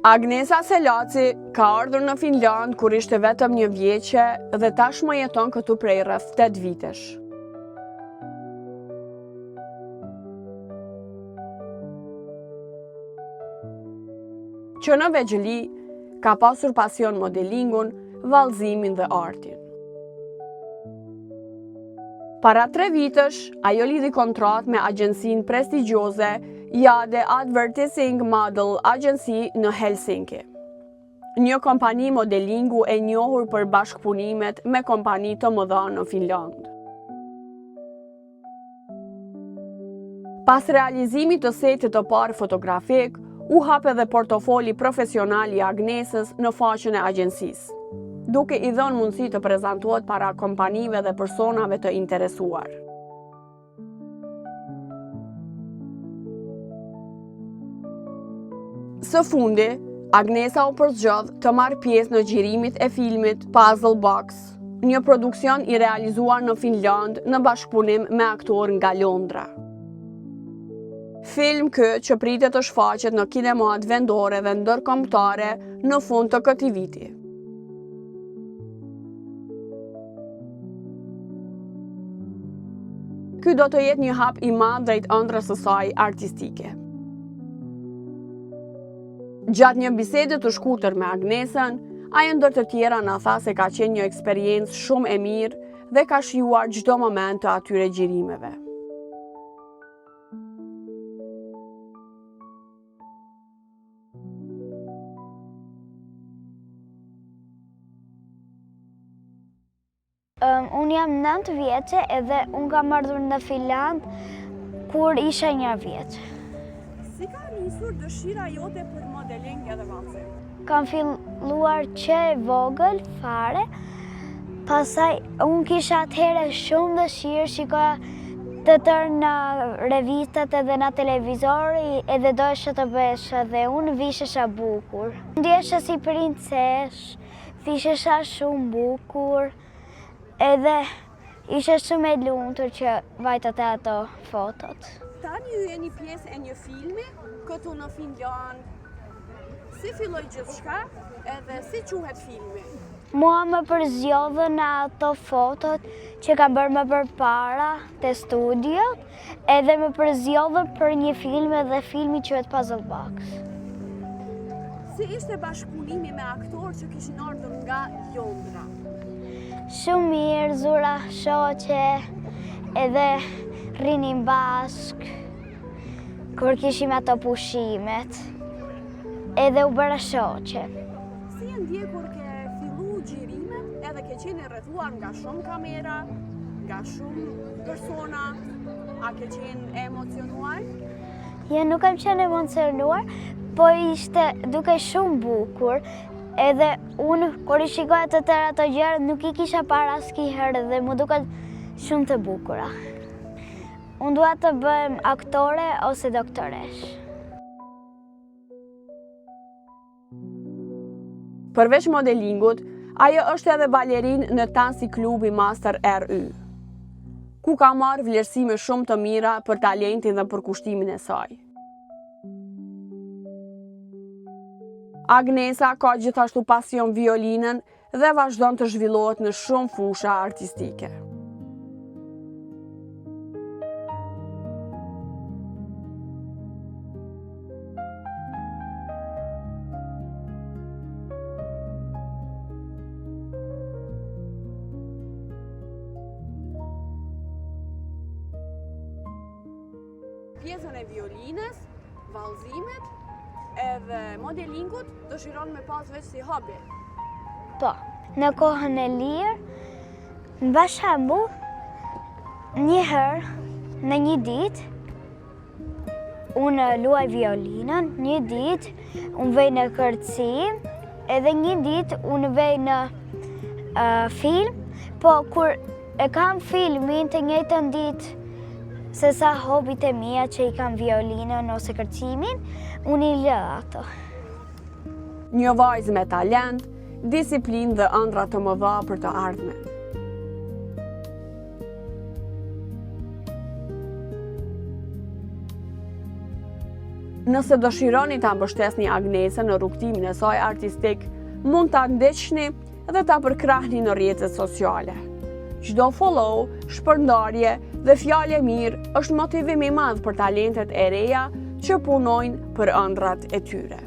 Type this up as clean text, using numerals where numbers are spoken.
Agnesa Selaci ka ardhur në Finland kur ishte vetëm 1 vjeçe dhe tashmë jeton këtu prej rreth 8 vitesh. Që në vegjëli ka pasur pasion modelingun, vallëzimin dhe artin. Para 3 vitesh, ajo lidhi kontratë me agjencinë prestigjioze Jade Advertising Model Agency në Helsinki. Një kompani modelingu e njohur për bashkëpunimet me kompani të mëdha në Finland. Pas realizimit të setit të parë fotografik, u hap edhe portofoli profesional i Agnesës në faqen e agjencisë, duke i dhënë mundësi të prezantohet para kompanive dhe personave të interesuar. Së fundi, Agnesa u përzgjodh të marrë pjesë në xhirimit e filmit Puzzle Box, një produksion i realizuar në Finland në bashkëpunim me aktorë nga Londra. Film që pritet të shfaqet në kinematë vendore dhe ndërkombëtare në fund të këtij viti. Ky do të jetë një hap i madh drejt ëndrrës së saj artistike. Gjatë një bisede të shkurtër me Agnesën, ajo ndër të tjera na tha se ka qenë një eksperiencë shumë e mirë dhe ka shijuar çdo moment të atyre xhirimeve. Unë jam 9 vjeçe edhe unë kam ardhur në Finland kur isha 1 vjeç. Si ka nisur dëshira jote për modeling edhe vallëzim? Kam filluar që e vogël fare, pastaj unë kisha atëherë shumë dëshirë, shikoja të tërë në revistat edhe në televizori edhe dojsha të besha dhe unë vishesha bukur. Ndjesha si princesh, vishesha shumë bukur edhe ishe shumë e lumtur që vajtat e ato fotot. Tani ju jeni pjesë e një filmi këtu në Finland. Si filloi gjithçka edhe si quhet filmi? Mua më përzjodhën në ato fotot që kam bërë më përpara te studiot, edhe më përzjodhën për një film edhe filmi quhet Puzzle Box. Si ishte bashkëpunimi me aktorë që kishin ardhur nga Londra? Shumë mirë, zura shoqe, edhe rrinim bashk, kur kishim ato pushimet, edhe u bëra shoqe. Si e ndje kur ke fillu xhirimet edhe ke qenë rrethuar nga shumë kamera, nga shumë persona, a ke qenë emocionuar? Jo, nuk kam qenë emocionuar, po ishte duke shumë bukur, edhe unë kur i shikoja të tëra ato gjëra nuk i kisha parë asnjëherë dhe më duket shumë të bukura. Unë dua të bëhem aktore ose doktoresh. Përveç modelingut, ajo është edhe balerin në Tansi klubi Master RY, ku ka marrë vlerësime shumë të mira për talentin dhe për kushtimin e saj. Agnesa ka gjithashtu pasion violinën dhe vazhdon të zhvillohet në shumë fusha artistike. Pjesën e violinës, vallëzimet edhe modelingut dëshiron me pas veç si hobi. Po, në kohën e lirë, në bashkëmbu, një herë, në një ditë, unë luaj violinën, një ditë, unë vej në kërcim, edhe një ditë, unë vej në film, po kur e kam filmin të njëjtën ditë, se sa hobit e mia që i kam violinën ose kërcimin, unë i lë ato. Një vajzë me talent, disiplinë dhe ëndra të mëdha për të ardhmen. Nëse dëshironi ta mbështesni Agnesën në rrugtimin e saj artistik, mund ta ndiqni dhe ta përkrahni në rrjetet sociale. Çdo follow, shpërndarje dhe fjalë mirë është motivim i madh për talentet e reja që punojnë për ëndrat e tyre.